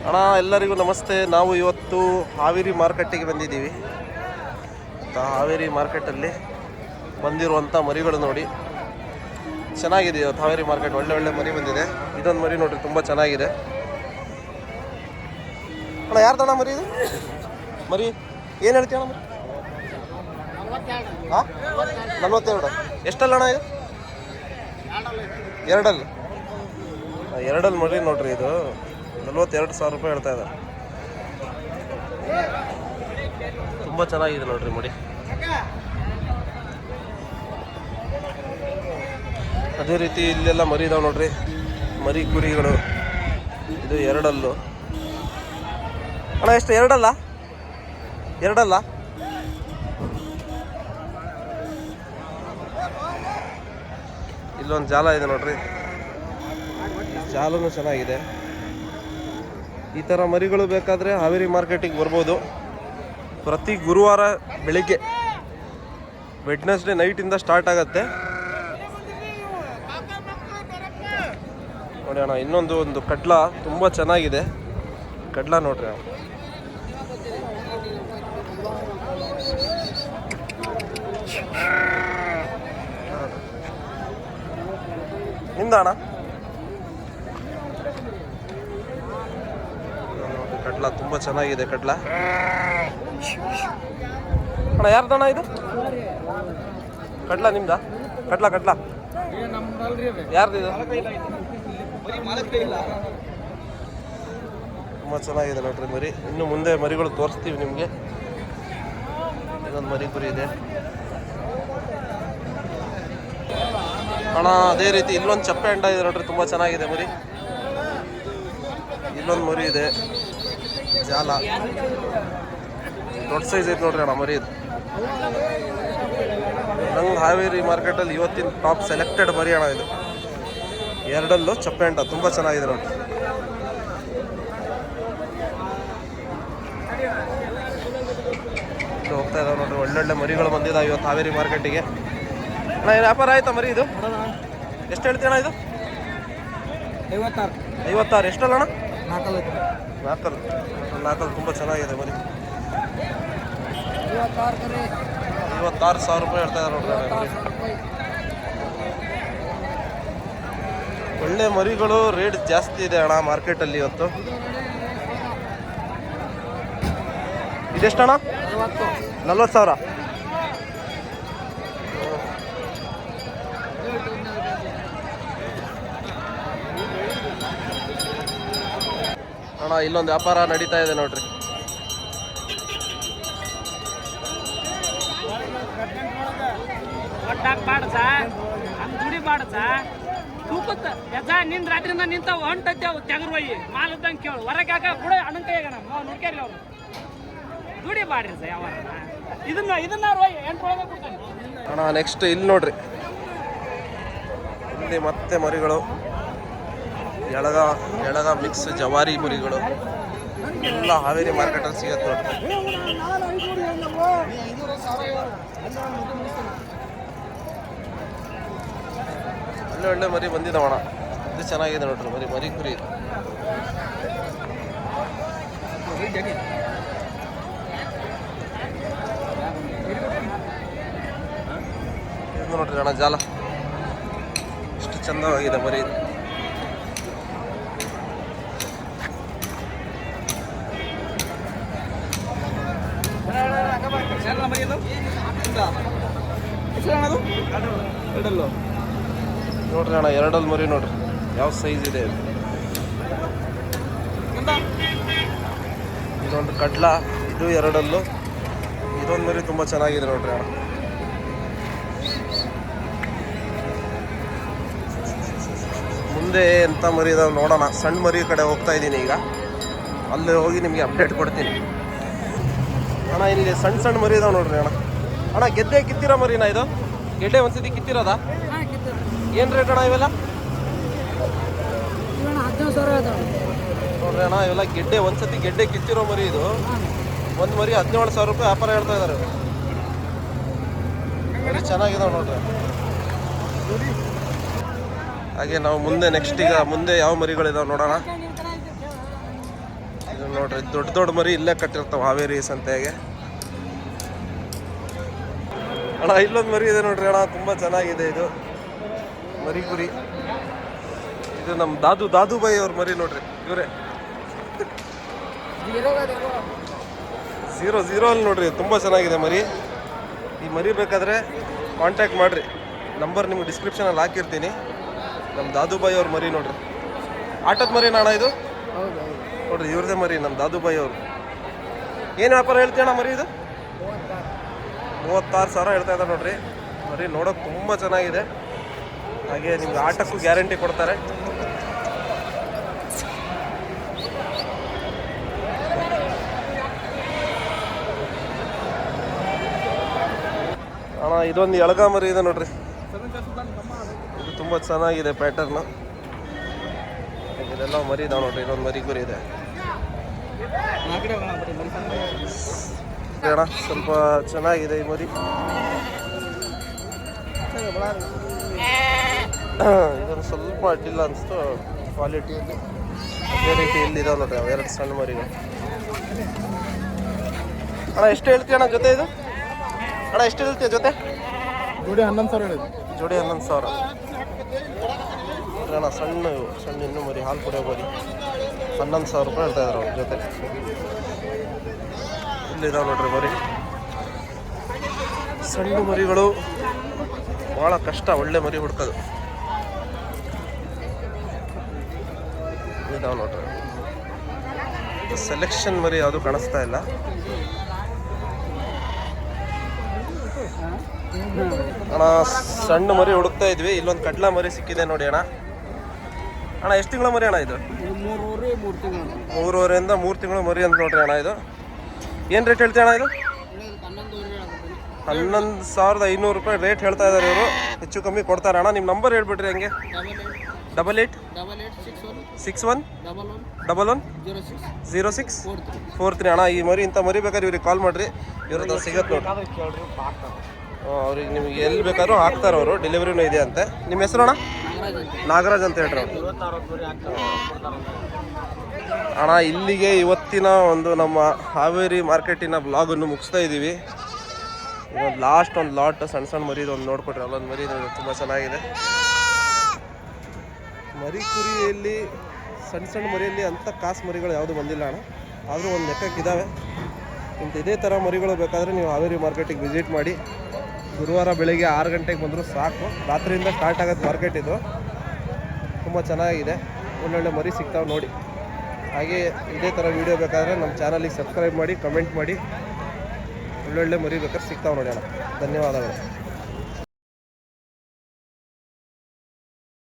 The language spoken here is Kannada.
ಅಣ್ಣ ಎಲ್ಲರಿಗೂ ನಮಸ್ತೆ. ನಾವು ಇವತ್ತು ಹಾವೇರಿ ಮಾರ್ಕೆಟಿಗೆ ಬಂದಿದ್ದೀವಿ. ಹಾವೇರಿ ಮಾರ್ಕೆಟಲ್ಲಿ ಬಂದಿರುವಂಥ ಮರಿಗಳು ನೋಡಿ, ಚೆನ್ನಾಗಿದೆ. ಇವತ್ತು ಹಾವೇರಿ ಮಾರ್ಕೆಟ್ ಒಳ್ಳೆ ಮರಿ ಬಂದಿದೆ. ಇದೊಂದು ಮರಿ ನೋಡ್ರಿ, ತುಂಬ ಚೆನ್ನಾಗಿದೆ. ಅಣ್ಣ ಯಾರ್ದಣ್ಣ ಮರಿ ಇದು? ಮರಿ ಏನು ಹೇಳ್ತೀಯ ಅಣ್ಣ? ಮರಿ ಹಾಂ 42. ಎಷ್ಟಲ್ಲ ಅಣ್ಣ ಇದು? ಎರಡಲ್ಲಿ ಮರಿ ನೋಡ್ರಿ. ಇದು 42,000 ರೂಪಾಯಿ ಹೇಳ್ತಾ ಇದ್ದಾರೆ. ತುಂಬ ಚೆನ್ನಾಗಿದೆ ನೋಡ್ರಿ ಮರಿ. ಅದೇ ರೀತಿ ಇಲ್ಲೆಲ್ಲ ಮರಿ ಇದಾವೆ ನೋಡ್ರಿ, ಮರಿ ಕುರಿಗಳು. ಇದು ಎರಡಲ್ಲು ಅಣ್ಣ. ಎಷ್ಟು? ಎರಡಲ್ಲ ಇಲ್ಲೊಂದು ಜಾಲ ಇದೆ ನೋಡ್ರಿ, ಜಾಲೂ ಚೆನ್ನಾಗಿದೆ. ಈ ಥರ ಮರಿಗಳು ಬೇಕಾದರೆ ಹಾವೇರಿ ಮಾರ್ಕೆಟಿಗೆ ಬರ್ಬೋದು. ಪ್ರತಿ ಗುರುವಾರ ಬೆಳಿಗ್ಗೆ, ವೆಡ್ನೆಸ್ಡೇ ನೈಟಿಂದ ಸ್ಟಾರ್ಟ್ ಆಗುತ್ತೆ ನೋಡಿ ಅಣ್ಣ. ಒಂದು ಕಡ್ಲ ತುಂಬ ಚೆನ್ನಾಗಿದೆ. ಕಡ್ಲ ನೋಡ್ರಿ ಅಣ್ಣ. ನಿಮ್ದ ಅಣ್ಣ? ಕಡ್ಲ ತುಂಬ ಚೆನ್ನಾಗಿದೆ. ಕಡ್ಲ ಅಣ್ಣ ಯಾರ್ದಣ್ಣ ಇದು? ಕಡ್ಲ ನಿಮ್ದ? ಕಡ್ಲ ಯಾರ್ದು ಇದು? ತುಂಬ ಚೆನ್ನಾಗಿದೆ ನೋಡ್ರಿ ಮರಿ. ಇನ್ನು ಮುಂದೆ ಮರಿಗಳು ತೋರಿಸ್ತೀವಿ ನಿಮಗೆ. ಇದೊಂದು ಮರಿ ಕುರಿ ಇದೆ ಅಣ್ಣ. ಅದೇ ರೀತಿ ಇಲ್ಲೊಂದು ಚಪ್ಪೆ ಅಂಡ ಇದೆ ನೋಡ್ರಿ, ತುಂಬ ಚೆನ್ನಾಗಿದೆ ಮರಿ. ಇಲ್ಲೊಂದು ಮರಿ ಇದೆ, ಜಾಲ ದೊಡ್ಡ ಸೈಜ್ ಐತೆ ನೋಡ್ರಿ ಅಣ್ಣ ಮರಿ. ಇದು ನಂಗೆ ಹಾವೇರಿ ಮಾರ್ಕೆಟಲ್ಲಿ ಇವತ್ತಿನ ಟಾಪ್ ಸೆಲೆಕ್ಟೆಡ್ ಮರಿ ಅಣ್ಣ. ಇದು ಎರಡಲ್ಲೂ ಚಪ್ಪೆ ಅಂಟ ತುಂಬ ಚೆನ್ನಾಗಿದೆ ನೋಡಿ. ಹೋಗ್ತಾ ಇದಾವೆ ನೋಡ್ರಿ, ಒಳ್ಳೊಳ್ಳೆ ಮರಿಗಳು ಬಂದಿದ್ದಾವೆ ಇವತ್ತು ಹಾವೇರಿ ಮಾರ್ಕೆಟಿಗೆ. ಅಣ್ಣ ಏನು ವ್ಯಾಪಾರ ಆಯ್ತಾ ಮರಿ ಇದು? ಎಷ್ಟು ಹೇಳ್ತೀಯ ಅಣ್ಣ ಇದು? 56. ಎಷ್ಟಲ್ಲ ಅಣ್ಣ? 4 ತುಂಬ ಚೆನ್ನಾಗಿದೆ ಮರಿ. 56,000 ರೂಪಾಯಿ ಹೇಳ್ತಾ ಇದ್ದಾರೆ ನೋಡ್ರಿ ಮರಿ. ಒಳ್ಳೆ ಮರಿಗಳು ರೇಟ್ ಜಾಸ್ತಿ ಇದೆ ಅಣ್ಣ ಮಾರ್ಕೆಟಲ್ಲಿ ಇವತ್ತು. ಇದೆಷ್ಟಣ್ಣ? 40,000. ಅಣ್ಣ ಇಲ್ಲೊಂದು ವ್ಯಾಪಾರ ನಡೀತಾ ಇದೆ ನೋಡ್ರಿ. ನಿನ್ ರಾತ್ರಿಯಿಂದ ನಿಂತ ಹೊಂಟತ್ತೇವು ತೆಗರ್ವಯ್ಯಿ ಮಾಲದ್ದಂಗೆ ಕೇಳು ಹೊರಗೆ ಹಾಕ ಬಿಡ ಅಣ್ಣನ ಕೈಯಾಗ ನಮ್ಮ ನೋಡ್ಕ್ಯಾರಿ ಅವ್ರು ದುಡಿ ಮಾಡ್ರಿ ಸರ್. ಯಾವ ಇದನ್ನ 8 ಒಳಗೆ ಕೊಡ್ತಾನೆ ಅಣ್ಣ. ನೆಕ್ಸ್ಟ್ ಇಲ್ಲಿ ನೋಡ್ರಿ, ಇಲ್ಲಿ ಮತ್ತೆ ಮರಿಗಳು, ಎಳಗ ಮಿಕ್ಸ್ ಜವಾರಿ ಮರಿಗಳು ಎಲ್ಲ ಹಾವೇರಿ ಮಾರ್ಕೆಟಲ್ಲಿ ಸಿಗತ್ತೆ ನೋಡ್ರಿ. ಒಳ್ಳೆ ಮರಿ ಬಂದಿದ್ದಾವಣ್ಣ. ಇದು ಚೆನ್ನಾಗಿದೆ ನೋಡ್ರಿ ಮರಿ ಕುರಿ. ಇದು ನೋಡ್ರಿ ಅಣ್ಣ ಜಾಲ, ಎಷ್ಟು ಚಂದವಾಗಿದೆ ಮರಿ. ನೋಡ್ರಿ ಅಣ್ಣ ಎರಡಲ್ಲಿ ಮರಿ ನೋಡ್ರಿ ಯಾವ ಸೈಜ್ ಇದೆ. ಇದೊಂದು ಕಡ್ಲ, ಇದು ಎರಡಲ್ಲು. ಇದೊಂದು ಮರಿ ತುಂಬ ಚೆನ್ನಾಗಿದೆ ನೋಡ್ರಿ ಅಣ್ಣ. ಮುಂದೆ ಎಂಥ ಮರಿ ಇದಾವೆ ನೋಡೋಣ. ಸಣ್ಣ ಮರಿ ಕಡೆ ಹೋಗ್ತಾ ಇದ್ದೀನಿ ಈಗ, ಅಲ್ಲಿ ಹೋಗಿ ನಿಮಗೆ ಅಪ್ಡೇಟ್ ಕೊಡ್ತೀನಿ ಅಣ್ಣ. ಇಲ್ಲಿ ಸಣ್ಣ ಮರಿ ಇದಾವೆ ನೋಡ್ರಿ ಅಣ್ಣ. ಅಣ್ಣ ಗೆಡ್ಡೆ ಕಿತ್ತಿರೋ ಮರಿನಾ ಇದು? ಗೆಡ್ಡೆ ಒಂದ್ಸತಿ ಕಿತ್ತಿರೋದಾ? ಏನು ರೇಟ್ ಅಣ್ಣ ಇವೆಲ್ಲ? 17,000 ನೋಡ್ರಿ ಅಣ್ಣ, ಇವೆಲ್ಲ ಗೆಡ್ಡೆ ಒಂದ್ಸತಿ ಗೆಡ್ಡೆ ಕಿತ್ತಿರೋ ಮರಿ. ಇದು ಒಂದು ಮರಿ 17,000 ರೂಪಾಯಿ ವ್ಯಾಪಾರ ಹೇಳ್ತಾ ಇದ್ದಾರೆ. ಚೆನ್ನಾಗಿದಾವೆ ನೋಡ್ರಿ. ಹಾಗೆ ನಾವು ಮುಂದೆ ನೆಕ್ಸ್ಟ್ ಈಗ ಮುಂದೆ ಯಾವ ಮರಿಗಳಿದಾವೆ ನೋಡೋಣ. ಇದು ನೋಡ್ರಿ ದೊಡ್ಡ ದೊಡ್ಡ ಮರಿ ಇಲ್ಲೇ ಕಟ್ಟಿರ್ತಾವೆ ಹಾವೇರಿ ಸಂತೆಗೆ. ಅಣ್ಣ ಇಲ್ಲೊಂದು ಮರಿ ಇದೆ ನೋಡ್ರಿ ಅಣ್ಣ, ತುಂಬ ಚೆನ್ನಾಗಿದೆ ಇದು ಮರಿ ಕುರಿ. ಇದು ನಮ್ಮ ದಾದು ಬಾಯಿ ಅವ್ರ ಮರಿ ನೋಡ್ರಿ, ಇವರೇ 0 ಅಲ್ಲಿ ನೋಡ್ರಿ, ತುಂಬ ಚೆನ್ನಾಗಿದೆ ಮರಿ. ಈ ಮರಿ ಬೇಕಾದರೆ ಕಾಂಟ್ಯಾಕ್ಟ್ ಮಾಡಿರಿ, ನಂಬರ್ ನಿಮ್ಗೆ ಡಿಸ್ಕ್ರಿಪ್ಷನಲ್ಲಿ ಹಾಕಿರ್ತೀನಿ. ನಮ್ಮ ದಾದುಬಾಯಿ ಅವ್ರ ಮರಿ ನೋಡ್ರಿ, ಆಟದ ಮರಿ ಅಣ್ಣ ಇದು ನೋಡ್ರಿ, ಇವ್ರದೇ ಮರಿ ನಮ್ಮ ದಾದುಬಾಯಿ ಅವರು. ಏನು ವ್ಯಾಪಾರ ಹೇಳ್ತೀಯಣ್ಣ ಮರಿ ಇದು? 36,000 ಹೇಳ್ತಾ ಇದ್ದಾರೆ ನೋಡ್ರಿ. ಮರಿ ನೋಡೋಕೆ ತುಂಬ ಚೆನ್ನಾಗಿದೆ, ಹಾಗೆ ನಿಮ್ಗೆ ಆಟಕ್ಕೂ ಗ್ಯಾರಂಟಿ ಕೊಡ್ತಾರೆ. ಅಣ್ಣ ಇದೊಂದು ಎಳಗ ಮರಿ ಇದೆ ನೋಡ್ರಿ, ಇದು ತುಂಬ ಚೆನ್ನಾಗಿದೆ ಪ್ಯಾಟರ್ನ್. ಇದೆಲ್ಲ ಮರಿ ಇದಾವೆ ನೋಡ್ರಿ, ಇದೊಂದು ಮರಿ ಕುರಿ ಇದೆ ಅಣ್ಣ, ಸ್ವಲ್ಪ ಚೆನ್ನಾಗಿದೆ ಈ ಮರಿ. ಇದೊಂದು ಸ್ವಲ್ಪ ಅಡ್ಡಿಲ್ಲ ಅನಿಸ್ತು ಕ್ವಾಲಿಟಿಯಲ್ಲಿ. ಅದೇ ರೀತಿ ಇಲ್ಲಿದಾವೆ ನೋಡ್ರಿ ಅವೆರಡು ಸಣ್ಣ ಮರಿಗಳು. ಅಣ್ಣ ಎಷ್ಟು ಹೇಳ್ತೀಯ ಅಣ್ಣ ಜೊತೆ ಇದು? ಅಣ್ಣ ಎಷ್ಟು ಹೇಳ್ತೀಯ ಜೊತೆ? ಜೋಡಿ 11,000 ಹೇಳಿದ್ರು. ಜೋಡಿ 11,000 ಅಣ್ಣ. ಸಣ್ಣ ಇನ್ನೂ ಮರಿ, ಹಾಲು ಕುಡಿಯೋ ಮರಿ 11,000 ರೂಪಾಯಿ ಹೇಳ್ತಾ ಇದ್ದಾರೆ ಅವ್ರ ಜೊತೆ. ಇಲ್ಲಿದಾವೆ ನೋಡ್ರಿ ಮರಿ, ಸಣ್ಣ ಮರಿಗಳು ಭಾಳ ಕಷ್ಟ ಒಳ್ಳೆ ಮರಿ ಹುಡ್ಕೋದು. ಇದಾವೆ ನೋಡ್ರಿ, ಸೆಲೆಕ್ಷನ್ ಮರಿ ಯಾವುದು ಕಾಣಿಸ್ತಾ ಇಲ್ಲ. ಅಣ್ಣ ಸಣ್ಣ ಮರಿ ಹುಡುಕ್ತಾ ಇದ್ವಿ, ಇಲ್ಲೊಂದು ಕಡ್ಲ ಮರಿ ಸಿಕ್ಕಿದೆ ನೋಡಿ ಅಣ್ಣ. ಅಣ್ಣ ಎಷ್ಟು ತಿಂಗಳ ಮರಿ ಅಣ್ಣ ಇದು? 3.5ರಿಂದ 3 ತಿಂಗಳು ಮರಿ ಅಂತ ನೋಡ್ರಿ ಅಣ್ಣ. ಇದು ಏನು ರೇಟ್ ಹೇಳ್ತೀಯ ಅಣ್ಣ ಇದು? 11,500 ರೂಪಾಯಿ ರೇಟ್ ಹೇಳ್ತಾ ಇದ್ದಾರೆ ಇವರು. ಹೆಚ್ಚು ಕಮ್ಮಿ ಕೊಡ್ತಾರೆ ಅಣ್ಣ. ನಿಮ್ಮ ನಂಬರ್ ಹೇಳ್ಬಿಟ್ರಿ ಹಂಗೆ. 886811110643 ಅಣ್ಣ. ಈ ಮರಿ ಇಂಥ ಮರಿ ಬೇಕಾದ್ರೆ ಇವ್ರಿಗೆ ಕಾಲ್ ಮಾಡಿರಿ, ಇವ್ರ ಹತ್ರ ಸಿಗತ್ತೆ ನೋಡಿ. ಅವ್ರಿಗೆ ನಿಮ್ಗೆ ಎಲ್ಲಿ ಬೇಕಾದ್ರೂ ಹಾಕ್ತಾರೆ ಅವರು, ಡೆಲಿವರಿನೂ ಇದೆ ಅಂತೆ. ನಿಮ್ಮ ಹೆಸರು ಅಣ್ಣ? ನಾಗರಾಜ್ ಅಂತ ಹೇಳ್ರಿ ಅವ್ರು. ಅಣ್ಣ ಇಲ್ಲಿಗೆ ಇವತ್ತಿನ ಒಂದು ನಮ್ಮ ಹಾವೇರಿ ಮಾರ್ಕೆಟಿನ ಬ್ಲಾಗನ್ನು ಮುಗಿಸ್ತಾ ಇದ್ದೀವಿ. ಇದೊಂದು ಲಾಸ್ಟ್ ಒಂದು ಲಾಟ್ ಸಣ್ಣ ಮರಿದು ಒಂದು ನೋಡ್ಕೊಟ್ರೆ, ಅಲ್ಲೊಂದು ಮರಿ ತುಂಬ ಚೆನ್ನಾಗಿದೆ. ಮರಿ ಕುರಿಯಲ್ಲಿ ಸಣ್ಣ ಮರಿಯಲ್ಲಿ ಅಂಥ ಕಾಸು ಮರಿಗಳು ಯಾವುದು ಬಂದಿಲ್ಲ ಅಣ್ಣ, ಆದರೂ ಒಂದು ಲೆಕ್ಕಕ್ಕಿದ್ದಾವೆ. ಇದೇ ಥರ ಮರಿಗಳು ಬೇಕಾದರೆ ನೀವು ಹಾವೇರಿ ಮಾರ್ಕೆಟಿಗೆ ವಿಸಿಟ್ ಮಾಡಿ. ಗುರುವಾರ ಬೆಳಿಗ್ಗೆ 6 ಗಂಟೆಗೆ ಬಂದರೂ ಸಾಕು. ರಾತ್ರಿಯಿಂದ ಸ್ಟಾರ್ಟ್ ಆಗೋದು ಮಾರ್ಕೆಟ್ ಇದು. ತುಂಬ ಚೆನ್ನಾಗಿದೆ, ಒಳ್ಳೊಳ್ಳೆ ಮರಿ ಸಿಗ್ತಾವೆ ನೋಡಿ. ಹಾಗೆ ಇದೇ ಥರ ವೀಡಿಯೋ ಬೇಕಾದರೆ ನಮ್ಮ ಚಾನಲಿಗೆ ಸಬ್ಸ್ಕ್ರೈಬ್ ಮಾಡಿ, ಕಮೆಂಟ್ ಮಾಡಿ. ಒಳ್ಳೊಳ್ಳೆ ಮರಿ ಬೇಕಾದ್ರೆ ಸಿಗ್ತಾವೆ ನೋಡಿ ಅಣ್ಣ. ಧನ್ಯವಾದಗಳು.